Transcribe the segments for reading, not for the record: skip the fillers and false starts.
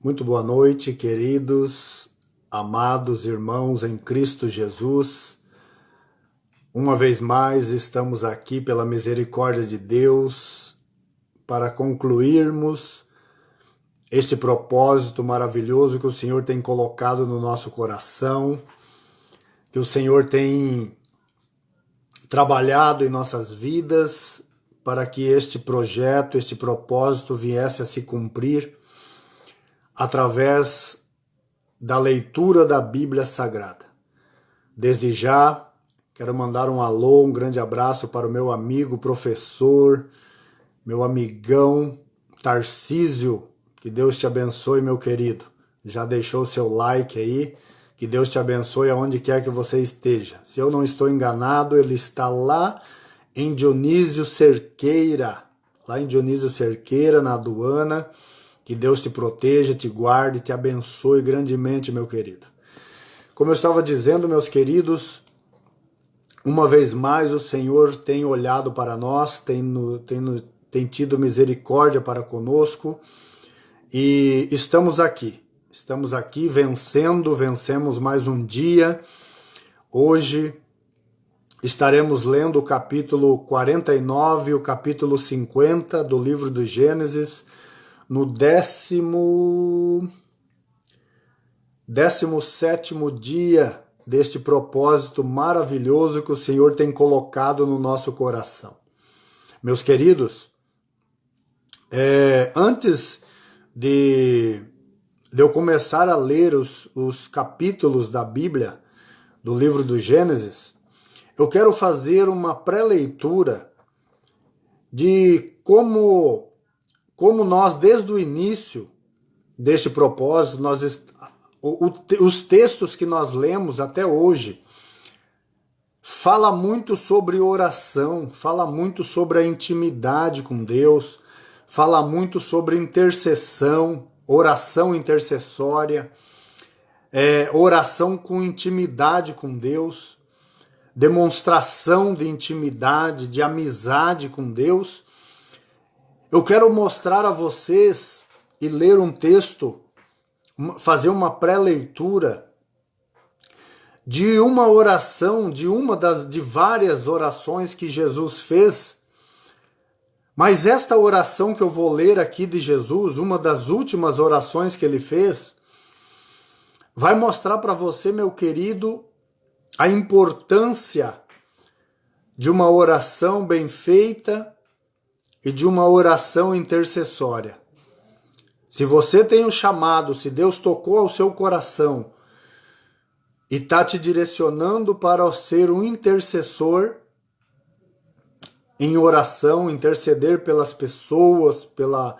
Muito boa noite, queridos, amados irmãos em Cristo Jesus. Uma vez mais estamos aqui pela misericórdia de Deus para concluirmos este propósito maravilhoso que o Senhor tem colocado no nosso coração, que o Senhor tem trabalhado em nossas vidas para que este projeto, este propósito viesse a se cumprir através da leitura da Bíblia Sagrada. Desde já, quero mandar um alô, um grande abraço para o meu amigo, professor, meu amigão Tarcísio. Que Deus te abençoe, meu querido. Já deixou seu like aí? Que Deus te abençoe aonde quer que você esteja. Se eu não estou enganado, ele está lá em Dionísio Cerqueira, na aduana. Que Deus te proteja, te guarde, te abençoe grandemente, meu querido. Como eu estava dizendo, meus queridos, uma vez mais o Senhor tem olhado para nós, tem tido misericórdia para conosco e estamos aqui vencemos mais um dia. Hoje estaremos lendo o capítulo 49 e o capítulo 50 do livro do Gênesis, no 17º dia deste propósito maravilhoso que o Senhor tem colocado no nosso coração. Meus queridos, antes de eu começar a ler os capítulos da Bíblia, do livro do Gênesis, eu quero fazer uma pré-leitura de como nós, desde o início deste propósito, os textos que nós lemos até hoje, fala muito sobre oração, fala muito sobre a intimidade com Deus, fala muito sobre intercessão, oração intercessória, oração com intimidade com Deus, demonstração de intimidade, de amizade com Deus. Eu quero mostrar a vocês e ler um texto, fazer uma pré-leitura de uma oração, de várias orações que Jesus fez. Mas esta oração que eu vou ler aqui de Jesus, uma das últimas orações que ele fez, vai mostrar para você, meu querido, a importância de uma oração bem feita e de uma oração intercessória. Se você tem um chamado, se Deus tocou ao seu coração e está te direcionando para ser um intercessor em oração, interceder pelas pessoas, pela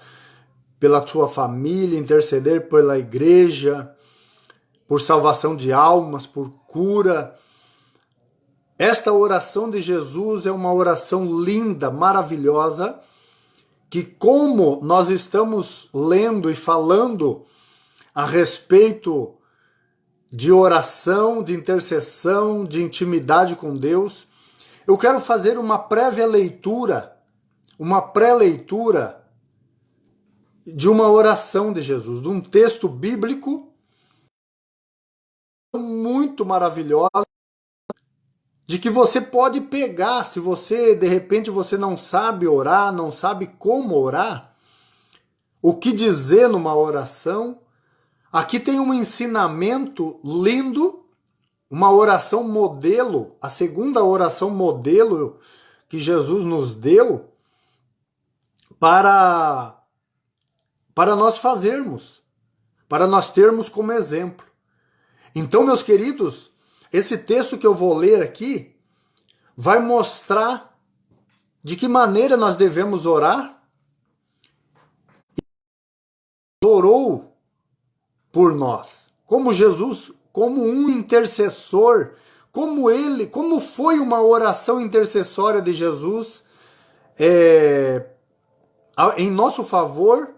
tua família, interceder pela igreja, por salvação de almas, por cura. Esta oração de Jesus é uma oração linda, maravilhosa, que como nós estamos lendo e falando a respeito de oração, de intercessão, de intimidade com Deus, eu quero fazer uma prévia leitura, uma pré-leitura de uma oração de Jesus, de um texto bíblico muito maravilhoso, de que você pode pegar, se você, de repente, você não sabe orar, não sabe como orar, o que dizer numa oração. Aqui tem um ensinamento lindo, uma oração modelo, a segunda oração modelo que Jesus nos deu para nós fazermos, para nós termos como exemplo. Então, meus queridos, esse texto que eu vou ler aqui vai mostrar de que maneira nós devemos orar. Orou por nós, como Jesus, como um intercessor, como foi uma oração intercessória de Jesus em nosso favor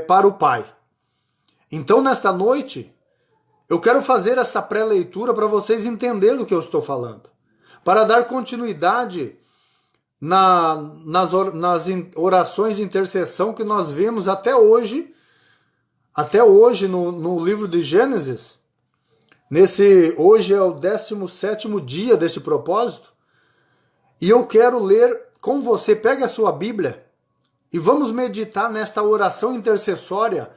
para o Pai. Então, nesta noite, eu quero fazer esta pré-leitura para vocês entenderem o que eu estou falando, para dar continuidade nas orações de intercessão que nós vemos até hoje até hoje no livro de Gênesis. Hoje é o 17º dia desse propósito. E eu quero ler com você. Pega a sua Bíblia e vamos meditar nesta oração intercessória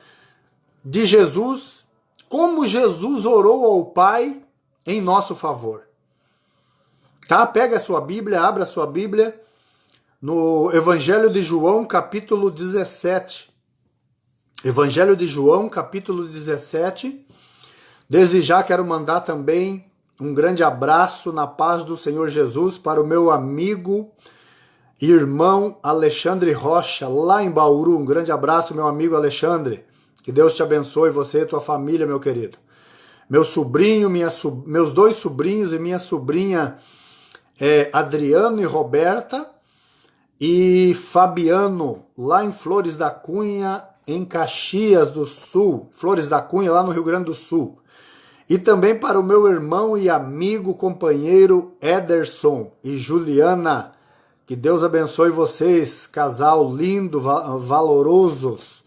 de Jesus, como Jesus orou ao Pai em nosso favor. Tá? Pega a sua Bíblia, abra a sua Bíblia no Evangelho de João, capítulo 17. Evangelho de João, capítulo 17. Desde já quero mandar também um grande abraço na paz do Senhor Jesus para o meu amigo e irmão Alexandre Rocha, lá em Bauru. Um grande abraço, meu amigo Alexandre. Que Deus te abençoe, você e tua família, meu querido. Meu sobrinho, meus dois sobrinhos e minha sobrinha Adriano e Roberta, e Fabiano, lá em Flores da Cunha, em Caxias do Sul. Flores da Cunha, lá no Rio Grande do Sul. E também para o meu irmão e amigo, companheiro Ederson e Juliana. Que Deus abençoe vocês, casal lindo, valorosos.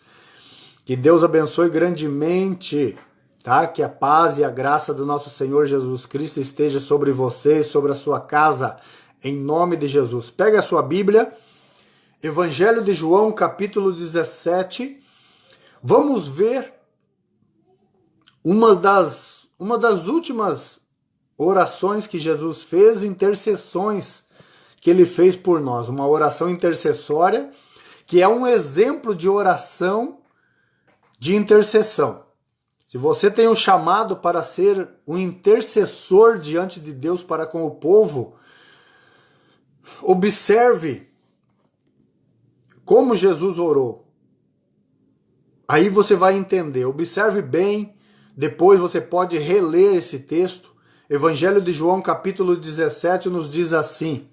Que Deus abençoe grandemente, tá? Que a paz e a graça do nosso Senhor Jesus Cristo esteja sobre vocês, sobre a sua casa, em nome de Jesus. Pega a sua Bíblia, Evangelho de João, capítulo 17. Vamos ver uma das últimas orações que Jesus fez, intercessões que ele fez por nós. Uma oração intercessória, que é um exemplo de oração de intercessão. Se você tem um chamado para ser um intercessor diante de Deus para com o povo, observe como Jesus orou. Aí você vai entender. Observe bem, depois você pode reler esse texto. Evangelho de João, capítulo 17, nos diz assim: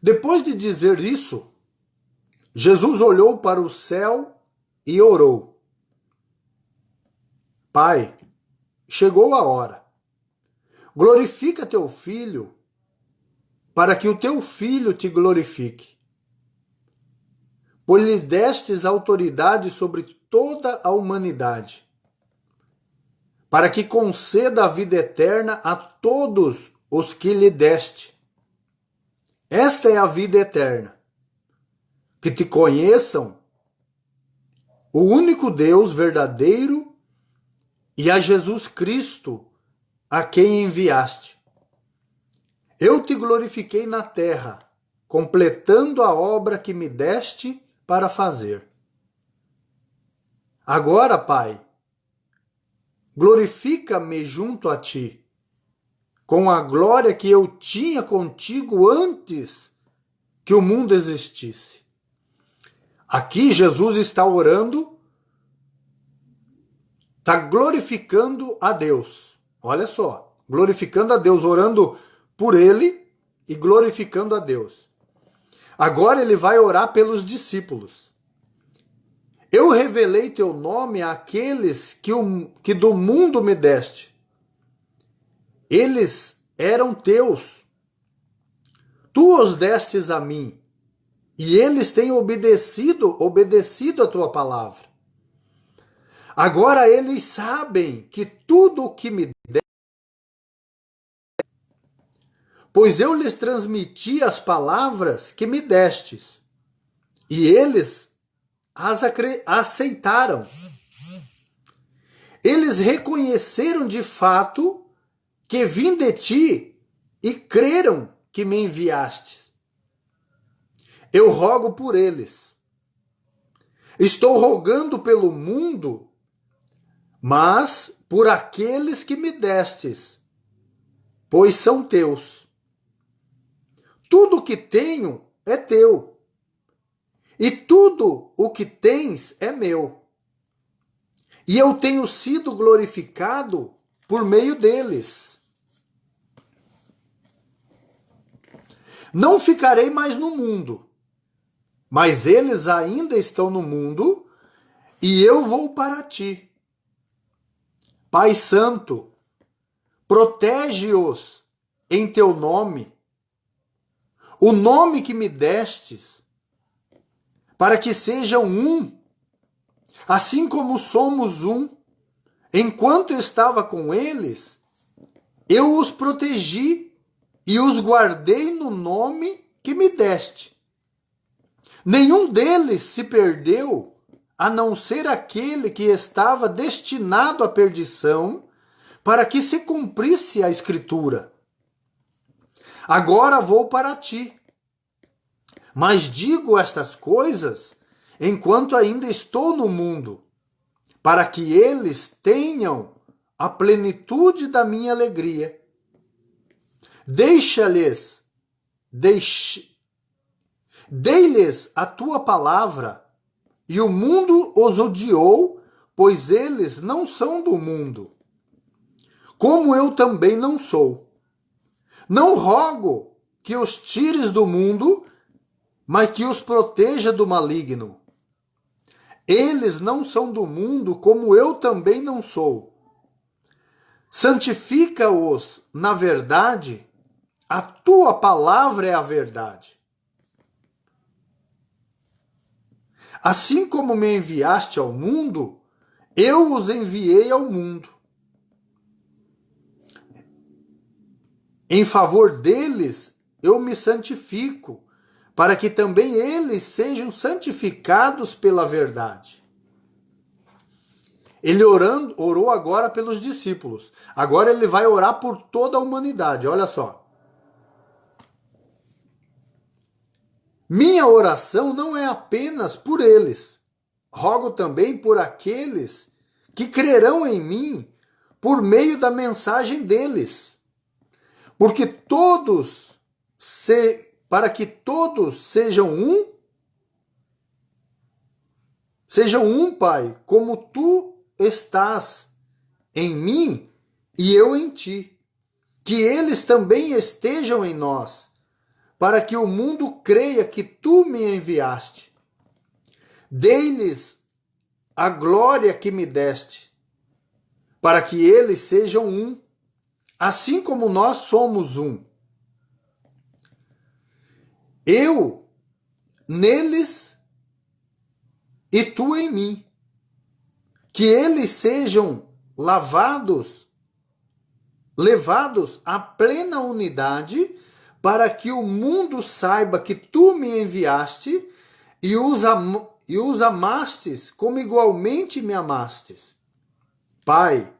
depois de dizer isso, Jesus olhou para o céu e orou: Pai, chegou a hora. Glorifica teu filho, para que o teu filho te glorifique. Pois lhe destes autoridade sobre toda a humanidade, para que conceda a vida eterna a todos os que lhe deste. Esta é a vida eterna, que te conheçam, o único Deus verdadeiro, e a Jesus Cristo, a quem enviaste. Eu te glorifiquei na terra, completando a obra que me deste para fazer. Agora, Pai, glorifica-me junto a ti, com a glória que eu tinha contigo antes que o mundo existisse. Aqui Jesus está orando, está glorificando a Deus. Olha só, glorificando a Deus, orando por ele e glorificando a Deus. Agora ele vai orar pelos discípulos. Eu revelei teu nome àqueles que do mundo me deste. Eles eram teus. Tu os destes a mim, e eles têm obedecido a tua palavra. Agora eles sabem que tudo o que me deste, pois eu lhes transmiti as palavras que me destes, e eles as aceitaram. Eles reconheceram de fato que vim de ti e creram que me enviastes. Eu rogo por eles. Estou rogando pelo mundo, mas por aqueles que me destes, pois são teus. Tudo o que tenho é teu, e tudo o que tens é meu. E eu tenho sido glorificado por meio deles. Não ficarei mais no mundo, mas eles ainda estão no mundo, e eu vou para ti. Pai Santo, protege-os em teu nome, o nome que me destes, para que sejam um, Assim como somos um, enquanto estava com eles, eu os protegi e os guardei no nome que me deste. Nenhum deles se perdeu, a não ser aquele que estava destinado à perdição, para que se cumprisse a Escritura. Agora vou para ti, mas digo estas coisas enquanto ainda estou no mundo, para que eles tenham a plenitude da minha alegria. Dei-lhes a tua palavra, e o mundo os odiou, pois eles não são do mundo, como eu também não sou. Não rogo que os tires do mundo, mas que os proteja do maligno. Eles não são do mundo, como eu também não sou. Santifica-os na verdade, a tua palavra é a verdade. Assim como me enviaste ao mundo, eu os enviei ao mundo. Em favor deles, eu me santifico, para que também eles sejam santificados pela verdade. Ele orou agora pelos discípulos. Agora ele vai orar por toda a humanidade. Olha só. Minha oração não é apenas por eles. Rogo também por aqueles que crerão em mim por meio da mensagem deles. Para que todos sejam um, Pai, como tu estás em mim e eu em ti. Que eles também estejam em nós, para que o mundo creia que tu me enviaste. Dei-lhes a glória que me deste, para que eles sejam um, assim como nós somos um. Eu neles e tu em mim. Que eles sejam levados à plena unidade, para que o mundo saiba que tu me enviaste e os amastes como igualmente me amastes. Pai,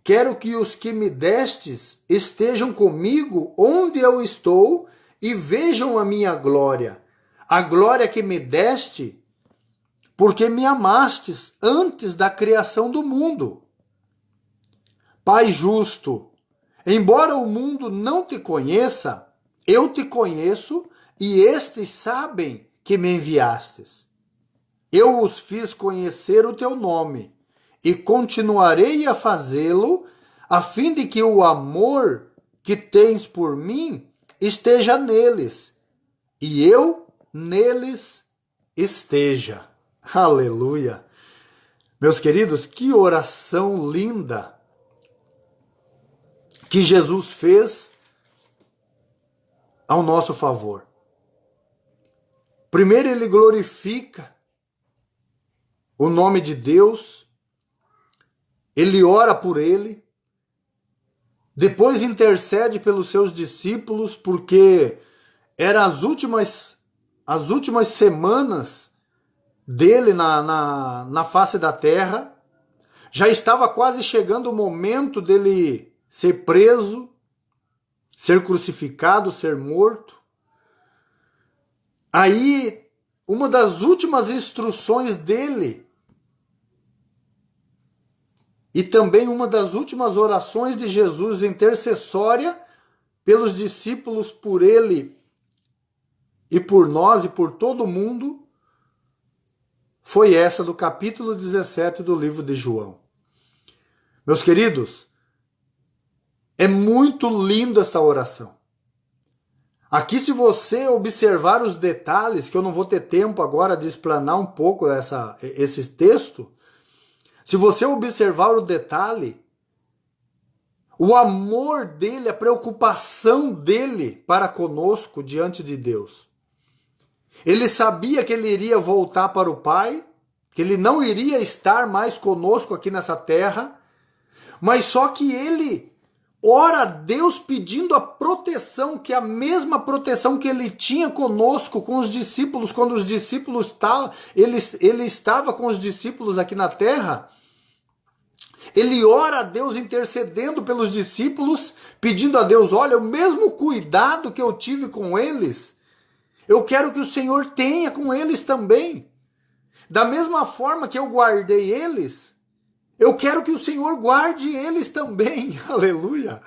quero que os que me destes estejam comigo onde eu estou e vejam a minha glória, a glória que me deste, porque me amastes antes da criação do mundo. Pai justo, embora o mundo não te conheça, eu te conheço e estes sabem que me enviastes. Eu os fiz conhecer o teu nome e continuarei a fazê-lo, a fim de que o amor que tens por mim esteja neles e eu neles esteja. Aleluia! Meus queridos, que oração linda que Jesus fez ao nosso favor. Primeiro ele glorifica o nome de Deus, ele ora por ele, depois intercede pelos seus discípulos, porque eram as últimas semanas dele na face da terra, já estava quase chegando o momento dele ser preso, ser crucificado, ser morto. Aí, uma das últimas instruções dele, e também uma das últimas orações de Jesus intercessória pelos discípulos, por ele e por nós e por todo mundo, foi essa do capítulo 17 do livro de João. Meus queridos, é muito lindo essa oração. Aqui, se você observar os detalhes, que eu não vou ter tempo agora de explanar um pouco esse texto, se você observar o detalhe, o amor dele, a preocupação dele para conosco diante de Deus. Ele sabia que ele iria voltar para o Pai, que ele não iria estar mais conosco aqui nessa terra, mas só que ele ora a Deus pedindo a proteção, que é a mesma proteção que ele tinha conosco, com os discípulos, quando os discípulos ele estava com os discípulos aqui na terra. Ele ora a Deus intercedendo pelos discípulos, pedindo a Deus, olha, o mesmo cuidado que eu tive com eles, eu quero que o Senhor tenha com eles também. Da mesma forma que eu guardei eles, eu quero que o Senhor guarde eles também. Aleluia!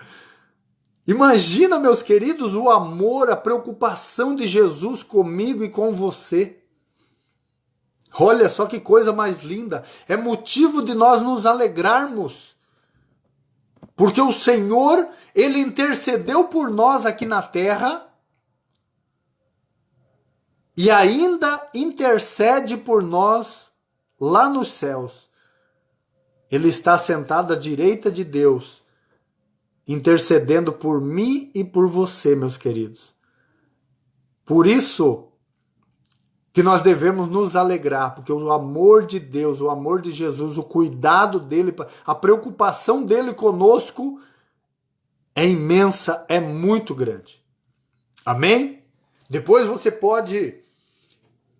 Imagina, meus queridos, o amor, a preocupação de Jesus comigo e com você. Olha só que coisa mais linda. É motivo de nós nos alegrarmos. Porque o Senhor, ele intercedeu por nós aqui na terra e ainda intercede por nós lá nos céus. Ele está sentado à direita de Deus, intercedendo por mim e por você, meus queridos. Por isso que nós devemos nos alegrar, porque o amor de Deus, o amor de Jesus, o cuidado dele, a preocupação dele conosco é imensa, é muito grande. Amém? Depois você pode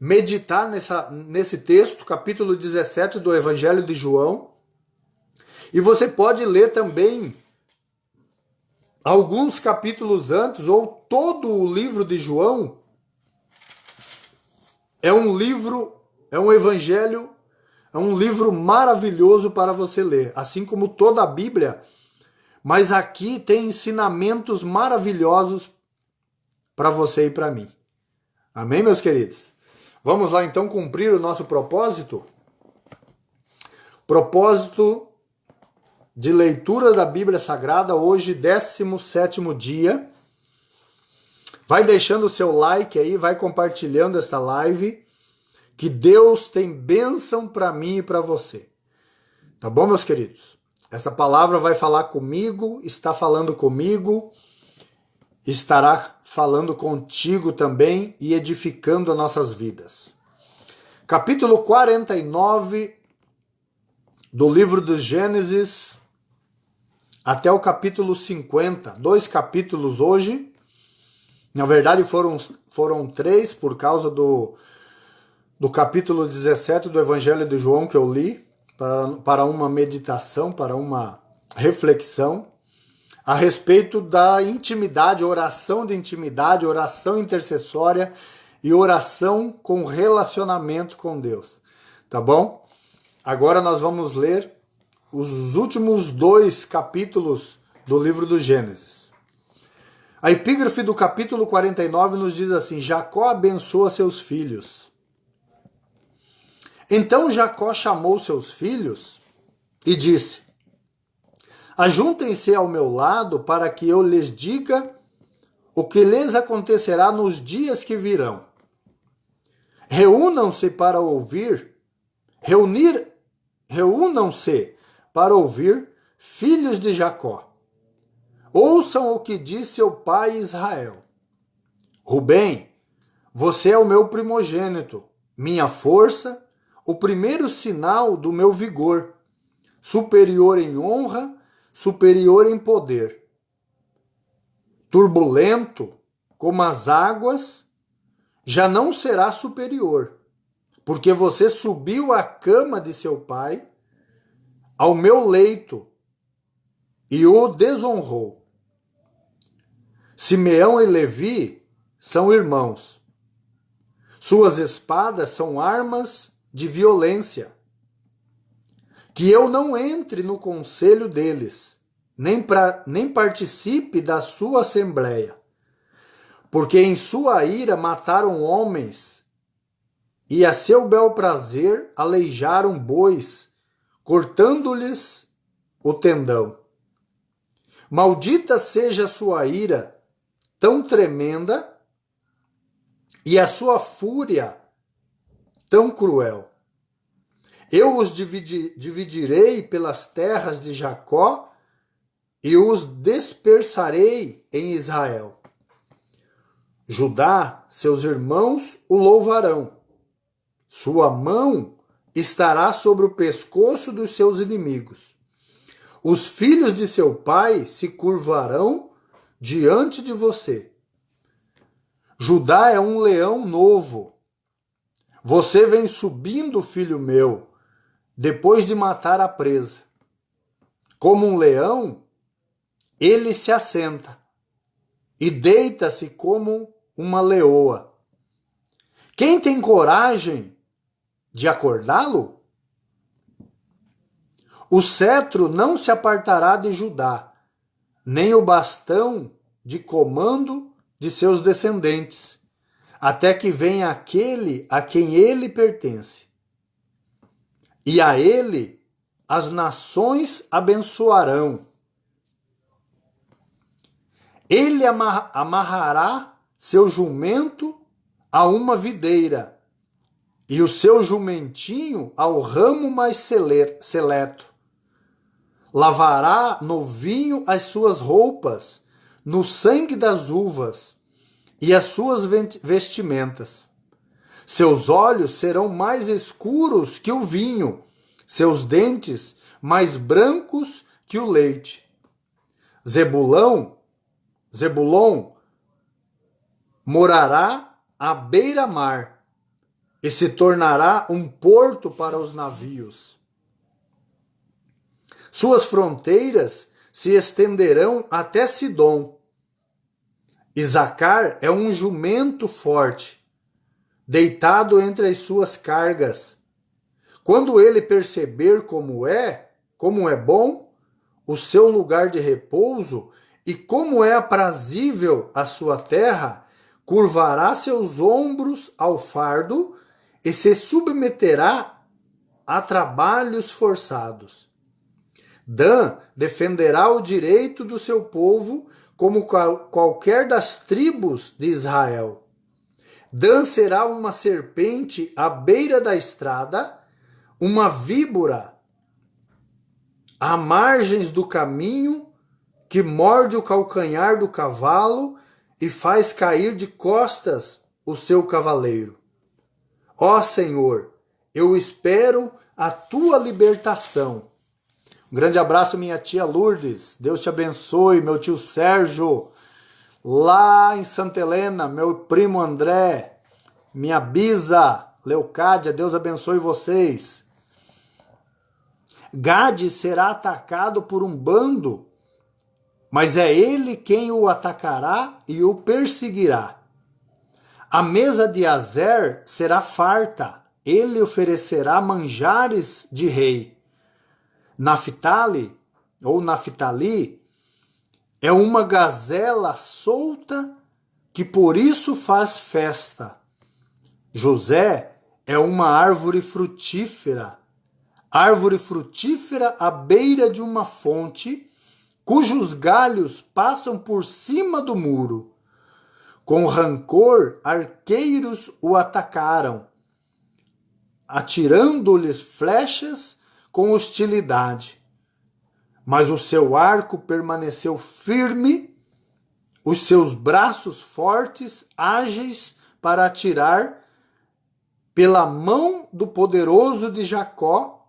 meditar nesse texto, capítulo 17 do Evangelho de João, e você pode ler também alguns capítulos antes, ou todo o livro de João. É um livro, é um evangelho, é um livro maravilhoso para você ler, assim como toda a Bíblia, mas aqui tem ensinamentos maravilhosos para você e para mim. Amém, meus queridos? Vamos lá então cumprir o nosso propósito? Propósito de leitura da Bíblia Sagrada, hoje, 17º dia. Vai deixando o seu like aí, vai compartilhando esta live, que Deus tem bênção para mim e para você. Tá bom, meus queridos? Essa palavra vai falar comigo, está falando comigo, estará falando contigo também e edificando as nossas vidas. Capítulo 49 do livro do Gênesis até o capítulo 50. 2 capítulos hoje. Na verdade foram 3 por causa do capítulo 17 do Evangelho de João que eu li, para uma meditação, para uma reflexão a respeito da intimidade, oração de intimidade, oração intercessória e oração com relacionamento com Deus. Tá bom? Agora nós vamos ler os últimos 2 capítulos do livro do Gênesis. A epígrafe do capítulo 49 nos diz assim: Jacó abençoa seus filhos. Então Jacó chamou seus filhos e disse: Ajuntem-se ao meu lado para que eu lhes diga o que lhes acontecerá nos dias que virão. Reúnam-se para ouvir, reúnam-se para ouvir, filhos de Jacó. Ouçam o que diz seu pai Israel. Rubem, você é o meu primogênito, minha força, o primeiro sinal do meu vigor, superior em honra, superior em poder. Turbulento como as águas, já não será superior, porque você subiu à cama de seu pai, ao meu leito, e o desonrou. Simeão e Levi são irmãos. Suas espadas são armas de violência. Que eu não entre no conselho deles, nem participe da sua assembleia, porque em sua ira mataram homens, e a seu bel prazer aleijaram bois, cortando-lhes o tendão. Maldita seja a sua ira tão tremenda e a sua fúria tão cruel. Eu os dividirei pelas terras de Jacó e os dispersarei em Israel. Judá, seus irmãos o louvarão. Sua mão estará sobre o pescoço dos seus inimigos. Os filhos de seu pai se curvarão diante de você. Judá é um leão novo. Você vem subindo, filho meu, depois de matar a presa. Como um leão, ele se assenta e deita-se como uma leoa. Quem tem coragem de acordá-lo? O cetro não se apartará de Judá, nem o bastão de comando de seus descendentes, até que venha aquele a quem ele pertence. E a ele as nações abençoarão. Ele amarrará seu jumento a uma videira, e o seu jumentinho ao ramo mais seleto. Lavará no vinho as suas roupas, no sangue das uvas, e as suas vestimentas. Seus olhos serão mais escuros que o vinho, seus dentes mais brancos que o leite. Zebulon morará à beira-mar e se tornará um porto para os navios. Suas fronteiras se estenderão até Sidom. Isacar é um jumento forte, deitado entre as suas cargas. Quando ele perceber como é bom o seu lugar de repouso e como é aprazível a sua terra, curvará seus ombros ao fardo e se submeterá a trabalhos forçados. Dan defenderá o direito do seu povo como qualquer das tribos de Israel. Dan será uma serpente à beira da estrada, uma víbora à margens do caminho, que morde o calcanhar do cavalo e faz cair de costas o seu cavaleiro. Ó Senhor, eu espero a tua libertação. Um grande abraço, minha tia Lourdes. Deus te abençoe, meu tio Sérgio. Lá em Santa Helena, meu primo André, minha bisa Leocádia, Deus abençoe vocês. Gade será atacado por um bando, mas é ele quem o atacará e o perseguirá. A mesa de Azer será farta, ele oferecerá manjares de rei. Naftali é uma gazela solta que por isso faz festa. José é uma árvore frutífera à beira de uma fonte, cujos galhos passam por cima do muro. Com rancor, arqueiros o atacaram, atirando-lhes flechas com hostilidade. Mas o seu arco permaneceu firme, os seus braços fortes, ágeis para atirar, pela mão do poderoso de Jacó,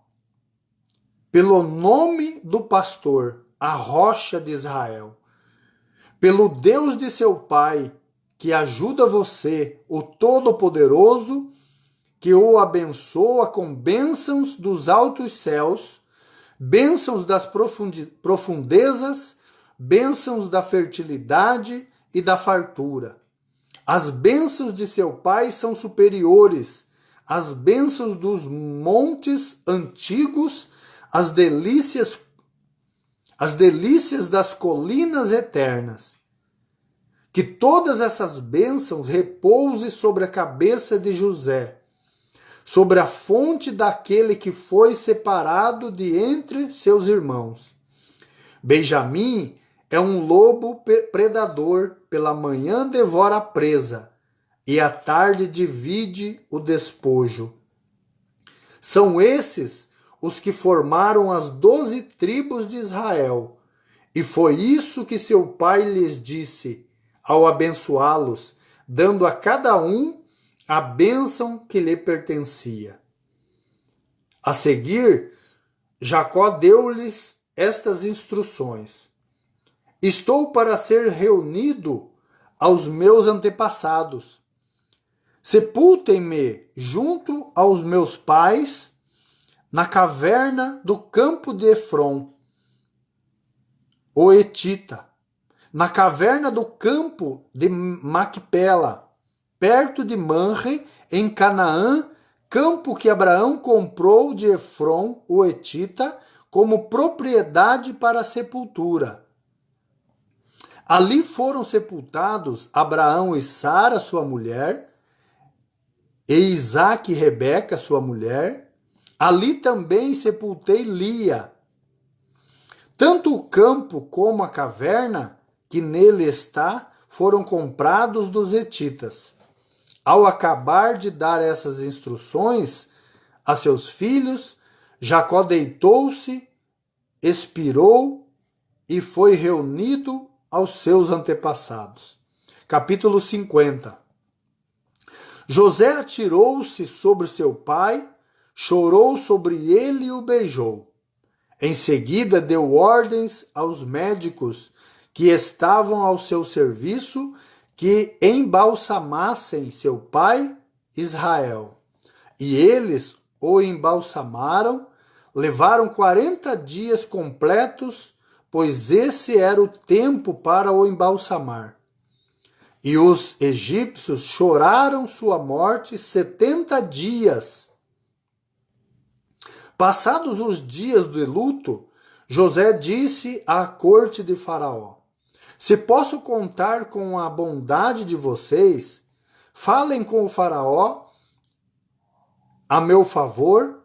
pelo nome do pastor, a rocha de Israel, pelo Deus de seu pai, que ajuda você, o Todo-Poderoso, que o abençoa com bênçãos dos altos céus, bênçãos das profundezas, bênçãos da fertilidade e da fartura. As bênçãos de seu pai são superiores às bênçãos dos montes antigos, as delícias das colinas eternas. Que todas essas bênçãos repousem sobre a cabeça de José, sobre a fonte daquele que foi separado de entre seus irmãos. Benjamim é um lobo predador, pela manhã devora a presa, e à tarde divide o despojo. São esses os que formaram as 12 tribos de Israel, e foi isso que seu pai lhes disse ao abençoá-los, dando a cada um a bênção que lhe pertencia. A seguir, Jacó deu-lhes estas instruções: Estou para ser reunido aos meus antepassados. Sepultem-me junto aos meus pais na caverna do campo de Efron, o Etita, na caverna do campo de Macpela, perto de Manre, em Canaã, campo que Abraão comprou de Efron, o Etita, como propriedade para a sepultura. Ali foram sepultados Abraão e Sara, sua mulher, e Isaque e Rebeca, sua mulher. Ali também sepultei Lia. Tanto o campo como a caverna que nele está foram comprados dos hetitas. Ao acabar de dar essas instruções a seus filhos, Jacó deitou-se, expirou e foi reunido aos seus antepassados. Capítulo 50. José atirou-se sobre seu pai, chorou sobre ele e o beijou. Em seguida deu ordens aos médicos que estavam ao seu serviço que embalsamassem seu pai Israel. E eles o embalsamaram, levaram 40 dias completos, pois esse era o tempo para o embalsamar. E os egípcios choraram sua morte 70 dias. Passados os dias de luto, José disse à corte de Faraó: Se posso contar com a bondade de vocês, falem com o Faraó a meu favor.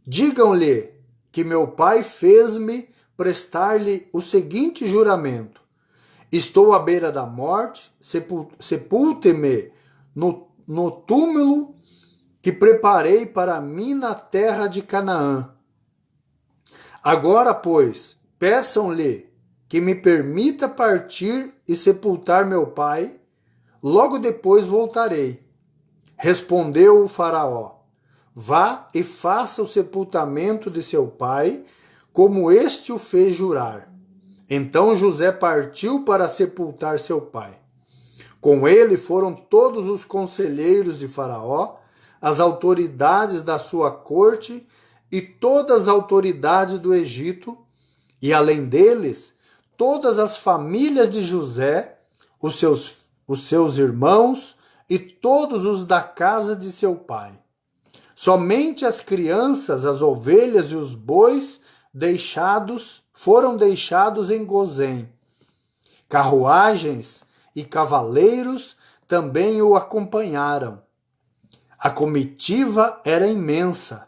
Digam-lhe que meu pai fez-me prestar-lhe o seguinte juramento: Estou à beira da morte, sepulte-me no túmulo que preparei para mim na terra de Canaã. Agora, pois, peçam-lhe que me permita partir e sepultar meu pai, logo depois voltarei. Respondeu o Faraó: Vá e faça o sepultamento de seu pai, como este o fez jurar. Então José partiu para sepultar seu pai. Com ele foram todos os conselheiros de Faraó, as autoridades da sua corte e todas as autoridades do Egito, e além deles, todas as famílias de José, os seus irmãos e todos os da casa de seu pai. Somente as crianças, as ovelhas e os bois foram deixados em Gozém. Carruagens e cavaleiros também o acompanharam. A comitiva era imensa.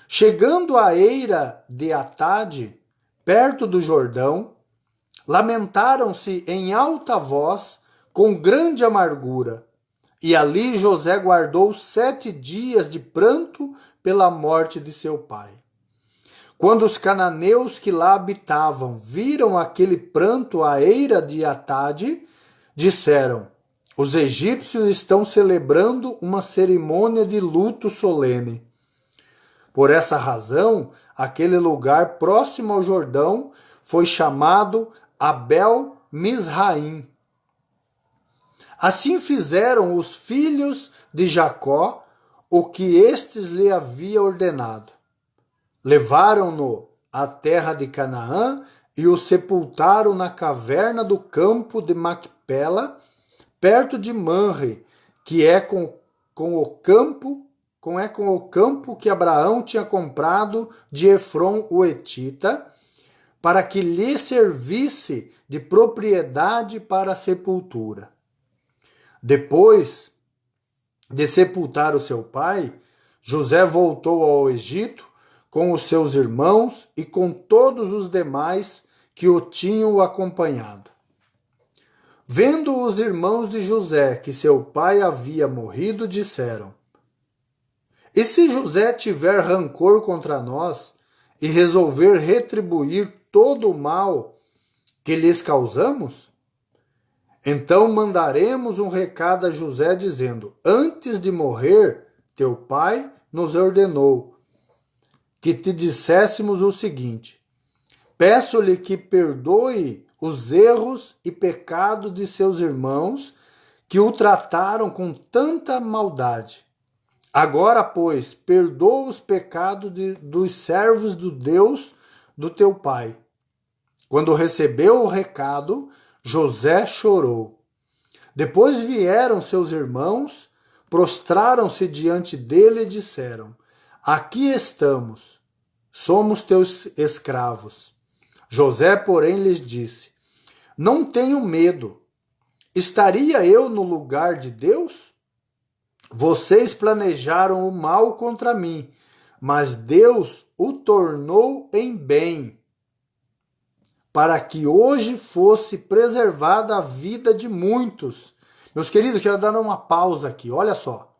Chegando à eira de Atade, perto do Jordão, lamentaram-se em alta voz, com grande amargura. E ali José guardou 7 dias de pranto pela morte de seu pai. Quando os cananeus que lá habitavam viram aquele pranto à eira de Atade, disseram: Os egípcios estão celebrando uma cerimônia de luto solene. Por essa razão, aquele lugar próximo ao Jordão foi chamado Abel Misraim. Assim fizeram os filhos de Jacó o que estes lhe havia ordenado. Levaram-no à terra de Canaã e o sepultaram na caverna do campo de Macpela, perto de Manre, que é com o campo que Abraão tinha comprado de Efron o Etita, para que lhe servisse de propriedade para a sepultura. Depois de sepultar o seu pai, José voltou ao Egito com os seus irmãos e com todos os demais que o tinham acompanhado. Vendo os irmãos de José que seu pai havia morrido, disseram: E se José tiver rancor contra nós e resolver retribuir todo o mal que lhes causamos? Então mandaremos um recado a José dizendo: Antes de morrer, teu pai nos ordenou: que te disséssemos o seguinte: peço-lhe que perdoe os erros e pecados de seus irmãos que o trataram com tanta maldade. Agora, pois, perdoa os pecados dos servos do Deus do teu pai. Quando recebeu o recado, José chorou. Depois vieram seus irmãos, prostraram-se diante dele e disseram: aqui estamos, somos teus escravos. José, porém, lhes disse: não tenham medo. Estaria eu no lugar de Deus? Vocês planejaram o mal contra mim, mas Deus o tornou em bem, para que hoje fosse preservada a vida de muitos. Meus queridos, quero dar uma pausa aqui, olha só.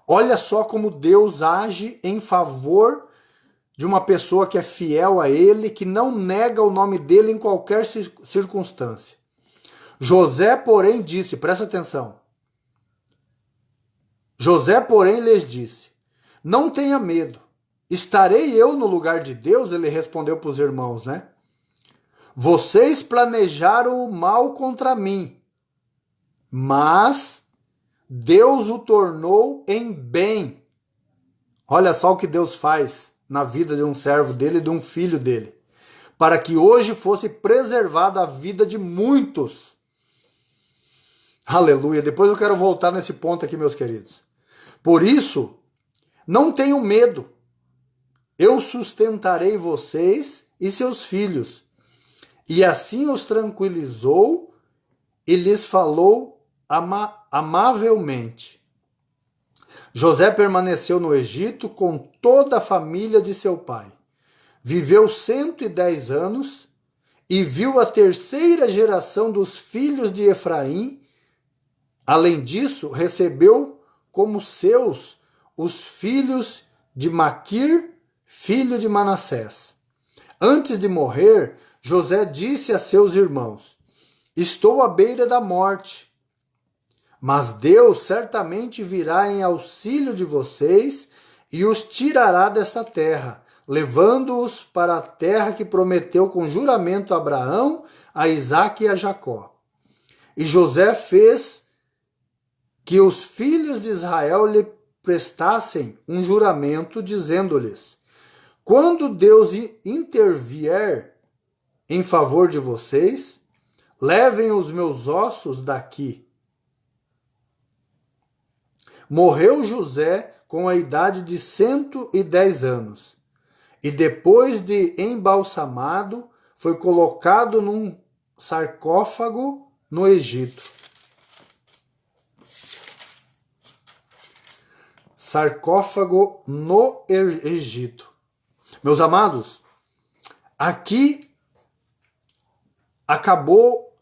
Olha só como Deus age em favor de uma pessoa que é fiel a Ele, que não nega o nome dele em qualquer circunstância. José, porém, disse, presta atenção. José, porém, lhes disse: não tenha medo. Estarei eu no lugar de Deus? Ele respondeu para os irmãos, né? Vocês planejaram o mal contra mim, mas Deus o tornou em bem. Olha só o que Deus faz na vida de um servo dele e de um filho dele, para que hoje fosse preservada a vida de muitos. Aleluia. Depois eu quero voltar nesse ponto aqui, meus queridos. Por isso, não tenham medo. Eu sustentarei vocês e seus filhos. E assim os tranquilizou e lhes falou amavelmente. José permaneceu no Egito com toda a família de seu pai. Viveu 110 anos e viu a terceira geração dos filhos de Efraim. Além disso, recebeu como seus os filhos de Maquir, filho de Manassés. Antes de morrer, José disse a seus irmãos: estou à beira da morte, mas Deus certamente virá em auxílio de vocês e os tirará desta terra, levando-os para a terra que prometeu com juramento a Abraão, a Isaque e a Jacó. E José fez que os filhos de Israel lhe prestassem um juramento, dizendo-lhes: quando Deus intervier em favor de vocês, levem os meus ossos daqui. Morreu José com a idade de 110 anos, e depois de embalsamado, foi colocado num sarcófago no Egito. Sarcófago no Egito. Meus amados, aqui acabou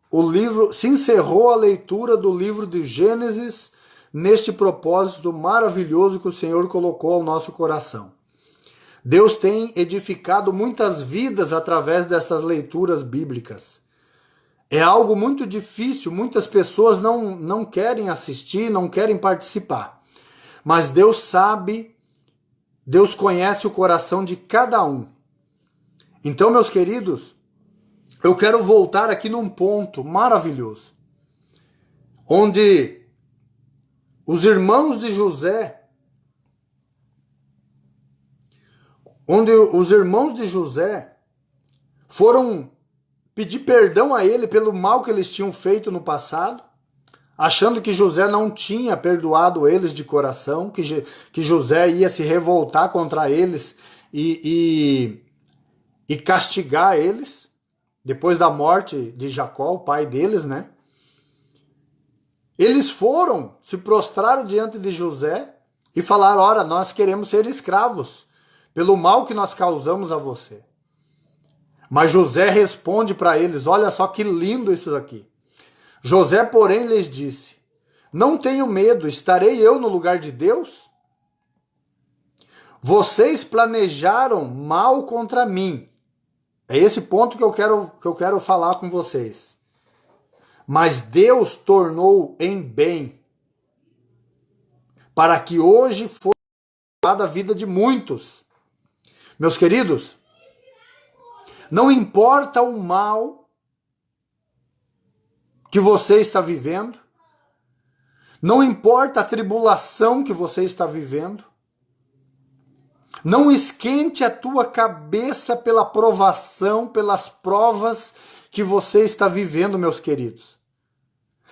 o livro, se encerrou a leitura do livro de Gênesis neste propósito maravilhoso que o Senhor colocou ao nosso coração. Deus tem edificado muitas vidas através dessas leituras bíblicas. É algo muito difícil, muitas pessoas não querem assistir, não querem participar. Mas Deus sabe, Deus conhece o coração de cada um. Então, meus queridos, eu quero voltar aqui num ponto maravilhoso, onde os irmãos de José, foram pedir perdão a ele pelo mal que eles tinham feito no passado, achando que José não tinha perdoado eles de coração, que José ia se revoltar contra eles e castigar eles, depois da morte de Jacó, o pai deles, né? Eles foram, se prostraram diante de José e falaram: ora, nós queremos ser escravos pelo mal que nós causamos a você. Mas José responde para eles, olha só que lindo isso aqui. José, porém, lhes disse: não tenham medo, estarei eu no lugar de Deus? Vocês planejaram mal contra mim. É esse ponto que eu quero falar com vocês. Mas Deus tornou em bem, para que hoje fosse a vida de muitos. Meus queridos, não importa o mal que você está vivendo, não importa a tribulação que você está vivendo, não esquente a tua cabeça pela provação, pelas provas que você está vivendo, meus queridos.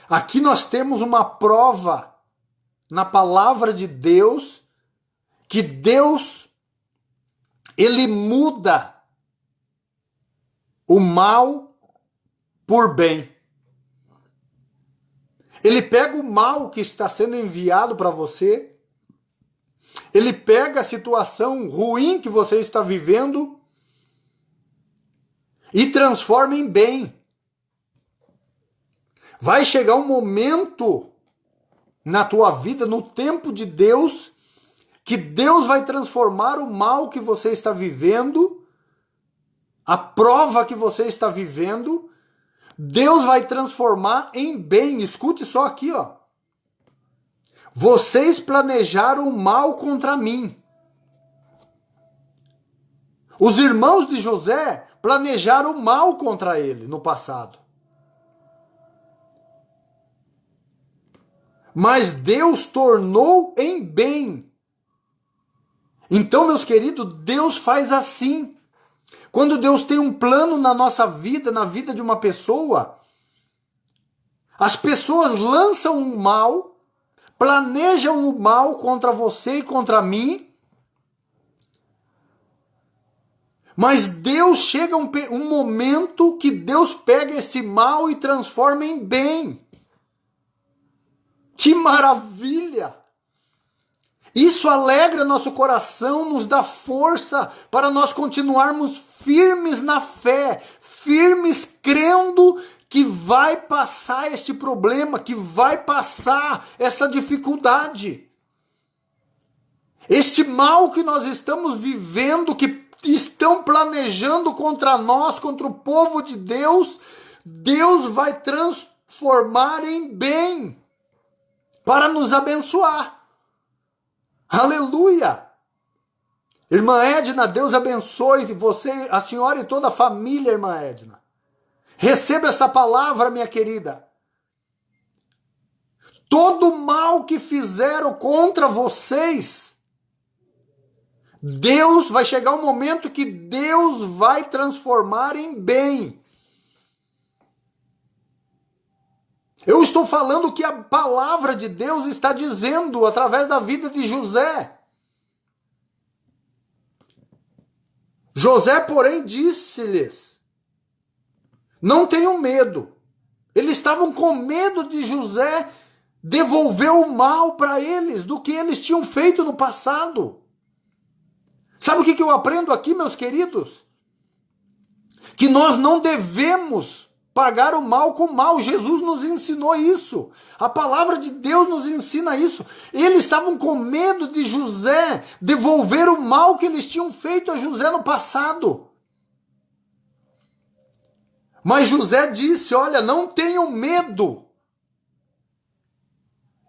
Aqui nós temos uma prova na palavra de Deus, que Deus, ele muda o mal por bem. Ele pega o mal que está sendo enviado para você, ele pega a situação ruim que você está vivendo e transforma em bem. Vai chegar um momento na tua vida, no tempo de Deus, que Deus vai transformar o mal que você está vivendo, a prova que você está vivendo, Deus vai transformar em bem. Escute só aqui, ó. Vocês planejaram mal contra mim. Os irmãos de José planejaram mal contra ele no passado. Mas Deus tornou em bem. Então, meus queridos, Deus faz assim. Quando Deus tem um plano na nossa vida, na vida de uma pessoa, as pessoas lançam o mal, planejam o mal contra você e contra mim, mas Deus chega um momento que Deus pega esse mal e transforma em bem. Que maravilha! Isso alegra nosso coração, nos dá força para nós continuarmos firmes na fé, firmes crendo que vai passar este problema, que vai passar esta dificuldade. Este mal que nós estamos vivendo, que estão planejando contra nós, contra o povo de Deus, Deus vai transformar em bem para nos abençoar. Aleluia! Irmã Edna, Deus abençoe você, a senhora e toda a família, irmã Edna. Receba esta palavra, minha querida. Todo mal que fizeram contra vocês, Deus vai chegar um momento que Deus vai transformar em bem. Eu estou falando o que a palavra de Deus está dizendo através da vida de José. José, porém, disse-lhes: não tenham medo. Eles estavam com medo de José devolver o mal para eles, do que eles tinham feito no passado. Sabe o que eu aprendo aqui, meus queridos? Que nós não devemos pagar o mal com o mal. Jesus nos ensinou isso. A palavra de Deus nos ensina isso. Eles estavam com medo de José devolver o mal que eles tinham feito a José no passado. Mas José disse: olha, não tenham medo.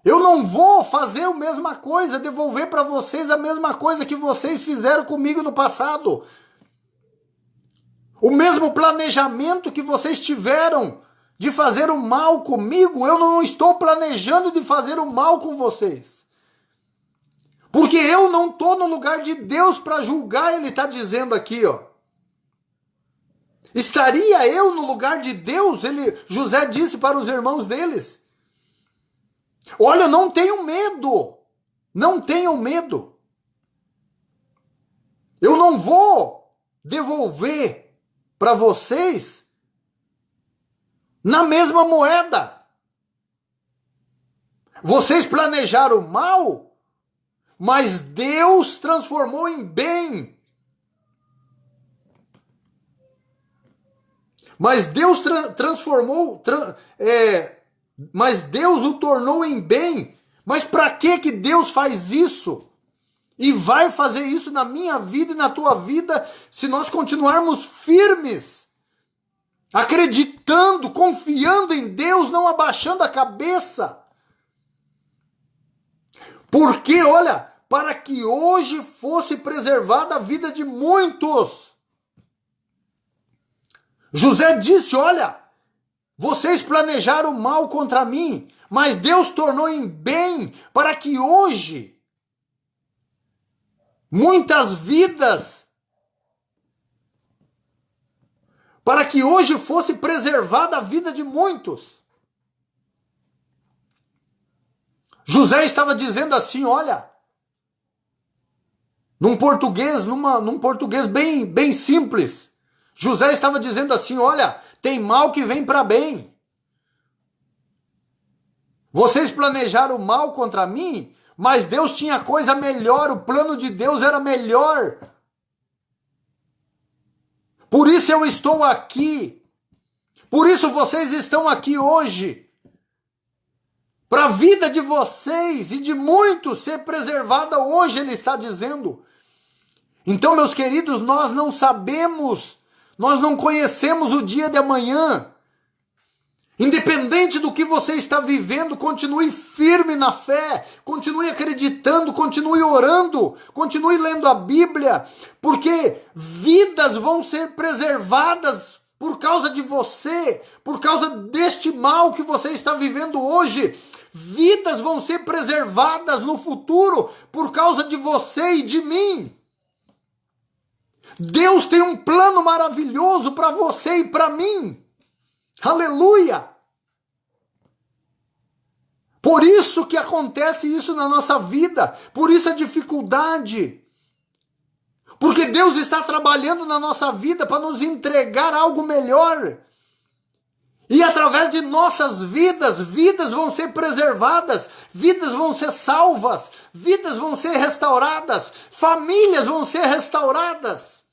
Eu não vou fazer a mesma coisa, devolver para vocês a mesma coisa que vocês fizeram comigo no passado. O mesmo planejamento que vocês tiveram de fazer o mal comigo, eu não estou planejando de fazer o mal com vocês. Porque eu não estou no lugar de Deus para julgar, ele está dizendo aqui, ó. Estaria eu no lugar de Deus? José disse para os irmãos deles: olha, não tenham medo. Não tenham medo. Eu não vou devolver para vocês na mesma moeda. Vocês planejaram mal, mas Deus transformou em bem. Mas Deus mas Deus o tornou em bem. Mas para que Deus faz isso? E vai fazer isso na minha vida e na tua vida, se nós continuarmos firmes, acreditando, confiando em Deus, não abaixando a cabeça. Porque, olha, para que hoje fosse preservada a vida de muitos. José disse, olha, vocês planejaram mal contra mim, mas Deus tornou em bem para que hoje muitas vidas, para que hoje fosse preservada a vida de muitos. José estava dizendo assim, olha, num português bem simples, José estava dizendo assim, olha, tem mal que vem para bem. Vocês planejaram mal contra mim, mas Deus tinha coisa melhor, o plano de Deus era melhor. Por isso eu estou aqui. Por isso vocês estão aqui hoje. Para a vida de vocês e de muitos ser preservada hoje, ele está dizendo. Então, meus queridos, nós não sabemos, nós não conhecemos o dia de amanhã. Independente do que você está vivendo, continue firme na fé, continue acreditando, continue orando, continue lendo a Bíblia, porque vidas vão ser preservadas por causa de você, por causa deste mal que você está vivendo hoje. Vidas vão ser preservadas no futuro por causa de você e de mim. Deus tem um plano maravilhoso para você e para mim. Aleluia! Por isso que acontece isso na nossa vida, por isso a dificuldade. Porque Deus está trabalhando na nossa vida para nos entregar algo melhor. E através de nossas vidas, vidas vão ser preservadas, vidas vão ser salvas, vidas vão ser restauradas, famílias vão ser restauradas.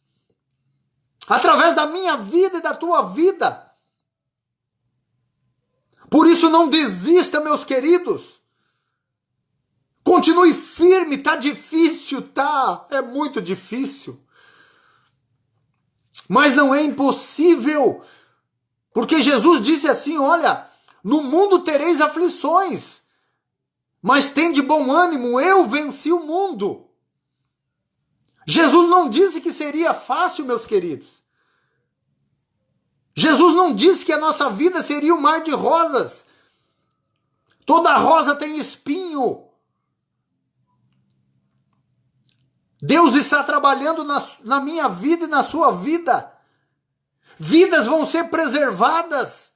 Através da minha vida e da tua vida. Por isso não desista, meus queridos. Continue firme, tá difícil, tá? É muito difícil. Mas não é impossível. Porque Jesus disse assim, olha, no mundo tereis aflições, mas tende bom ânimo, eu venci o mundo. Jesus não disse que seria fácil, meus queridos. Jesus não disse que a nossa vida seria um mar de rosas. Toda rosa tem espinho. Deus está trabalhando na minha vida e na sua vida. Vidas vão ser preservadas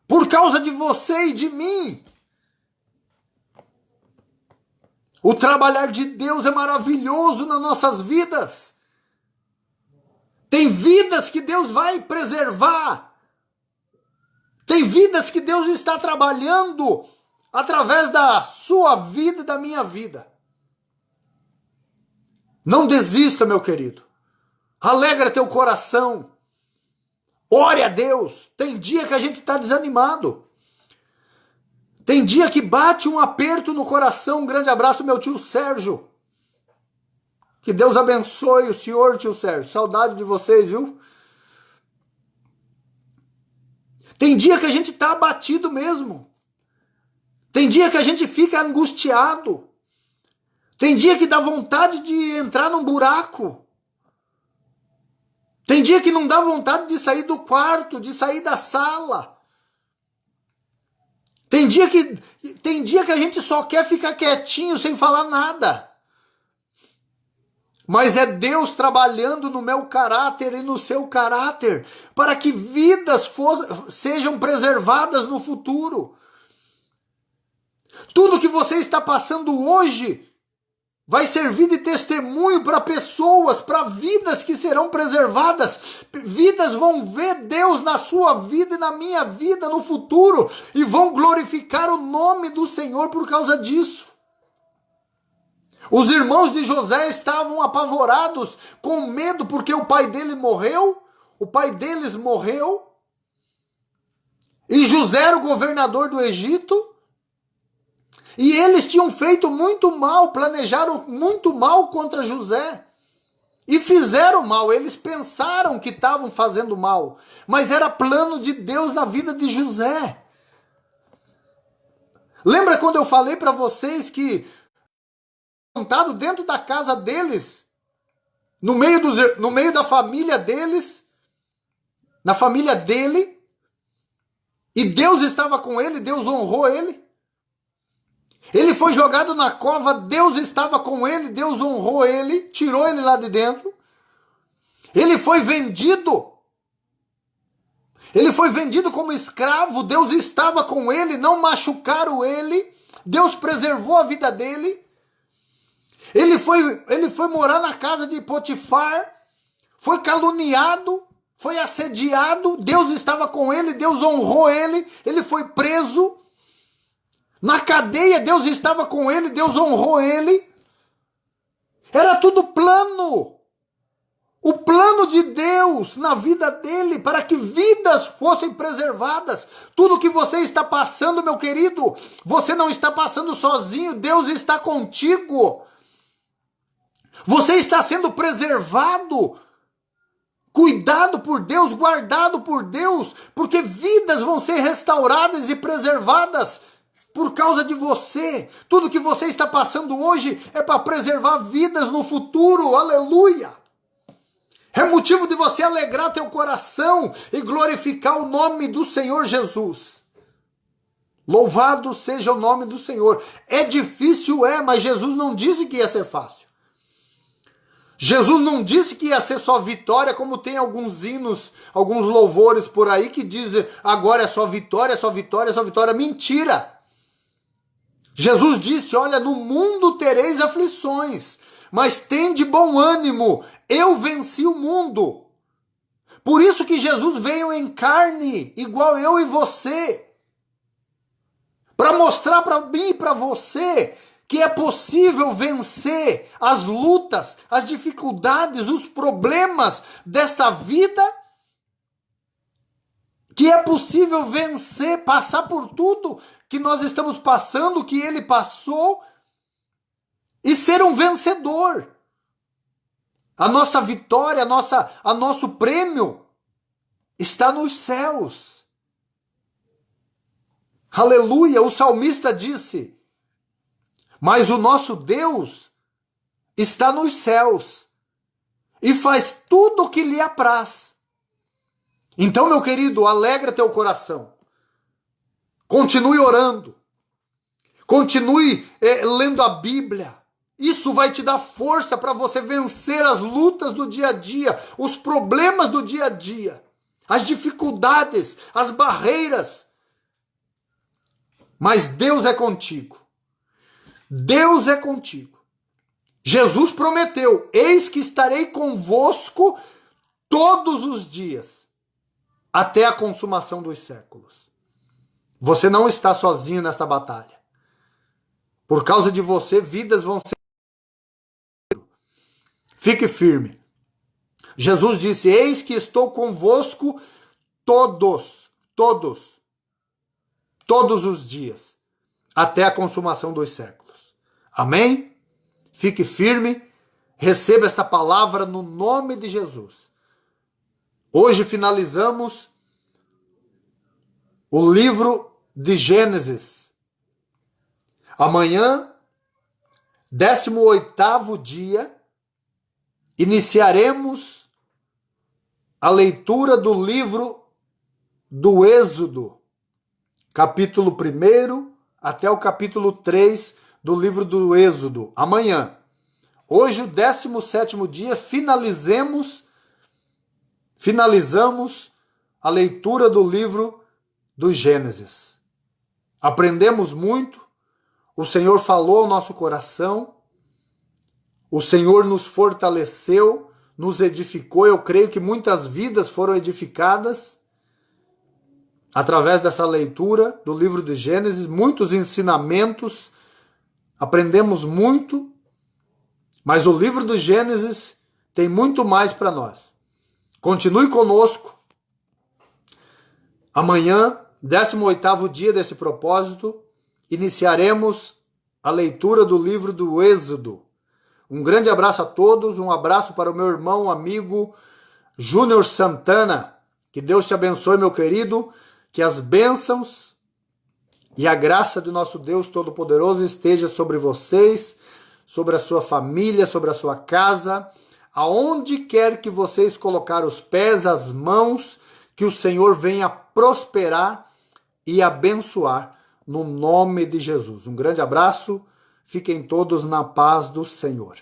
por causa de você e de mim. O trabalhar de Deus é maravilhoso nas nossas vidas. Tem vidas que Deus vai preservar. Tem vidas que Deus está trabalhando através da sua vida e da minha vida. Não desista, meu querido. Alegra teu coração. Ore a Deus. Tem dia que a gente está desanimado. Tem dia que bate um aperto no coração. Um grande abraço, meu tio Sérgio. Que Deus abençoe o senhor, tio Sérgio. Saudade de vocês, viu? Tem dia que a gente está abatido mesmo. Tem dia que a gente fica angustiado. Tem dia que dá vontade de entrar num buraco. Tem dia que não dá vontade de sair do quarto, de sair da sala. Tem dia que a gente só quer ficar quietinho, sem falar nada. Mas é Deus trabalhando no meu caráter e no seu caráter, para que vidas sejam preservadas no futuro. Tudo que você está passando hoje vai servir de testemunho para pessoas, para vidas que serão preservadas. Vidas vão ver Deus na sua vida e na minha vida no futuro e vão glorificar o nome do Senhor por causa disso. Os irmãos de José estavam apavorados, com medo, porque o pai deles morreu. E José era o governador do Egito. E eles tinham feito muito mal, planejaram muito mal contra José. E fizeram mal, eles pensaram que estavam fazendo mal. Mas era plano de Deus na vida de José. Lembra quando eu falei para vocês que montado dentro da casa deles, no meio da família deles, na família dele, e Deus estava com ele, Deus honrou ele. Ele foi jogado na cova, Deus estava com ele, Deus honrou ele, tirou ele lá de dentro. Ele foi vendido. Ele foi vendido como escravo, Deus estava com ele, não machucaram ele, Deus preservou a vida dele. Ele foi morar na casa de Potifar, foi caluniado, foi assediado, Deus estava com ele, Deus honrou ele, ele foi preso. Na cadeia, Deus estava com ele, Deus honrou ele. Era tudo plano. O plano de Deus na vida dele, para que vidas fossem preservadas. Tudo que você está passando, meu querido, você não está passando sozinho, Deus está contigo. Você está sendo preservado, cuidado por Deus, guardado por Deus, porque vidas vão ser restauradas e preservadas por causa de você. Tudo que você está passando hoje é para preservar vidas no futuro, aleluia. É motivo de você alegrar teu coração e glorificar o nome do Senhor Jesus. Louvado seja o nome do Senhor. É difícil, mas Jesus não disse que ia ser fácil. Jesus não disse que ia ser só vitória, como tem alguns hinos, alguns louvores por aí que dizem agora é só vitória, só vitória, só vitória. Mentira! Jesus disse, olha, no mundo tereis aflições, mas tende bom ânimo, eu venci o mundo. Por isso que Jesus veio em carne, igual eu e você, para mostrar para mim e para você que é possível vencer as lutas, as dificuldades, os problemas desta vida, que é possível vencer, passar por tudo que nós estamos passando, que ele passou, e ser um vencedor. A nossa vitória, a nosso prêmio está nos céus. Aleluia! O salmista disse, mas o nosso Deus está nos céus e faz tudo o que lhe apraz. Então, meu querido, alegra teu coração. Continue orando. Continue lendo a Bíblia. Isso vai te dar força para você vencer as lutas do dia a dia, os problemas do dia a dia, as dificuldades, as barreiras. Mas Deus é contigo. Deus é contigo. Jesus prometeu, eis que estarei convosco todos os dias, até a consumação dos séculos. Você não está sozinho nesta batalha. Por causa de você, vidas vão ser... Fique firme. Jesus disse, eis que estou convosco todos os dias, até a consumação dos séculos. Amém? Fique firme, receba esta palavra no nome de Jesus. Hoje finalizamos o livro de Gênesis. Amanhã, 18º dia, iniciaremos a leitura do livro do Êxodo, capítulo 1 até o capítulo 3 do livro do Êxodo. Amanhã. Hoje, o 17º dia, finalizamos a leitura do livro do Gênesis. Aprendemos muito, o Senhor falou ao nosso coração, o Senhor nos fortaleceu, nos edificou. Eu creio que muitas vidas foram edificadas através dessa leitura do livro de Gênesis, muitos ensinamentos, aprendemos muito, mas o livro do Gênesis tem muito mais para nós. Continue conosco. Amanhã, 18º dia desse propósito, iniciaremos a leitura do livro do Êxodo. Um grande abraço a todos, um abraço para o meu irmão, amigo Júnior Santana. Que Deus te abençoe, meu querido, que as bênçãos e a graça do nosso Deus Todo-Poderoso esteja sobre vocês, sobre a sua família, sobre a sua casa, aonde quer que vocês colocar os pés, as mãos, que o Senhor venha prosperar e abençoar, no nome de Jesus. Um grande abraço, fiquem todos na paz do Senhor.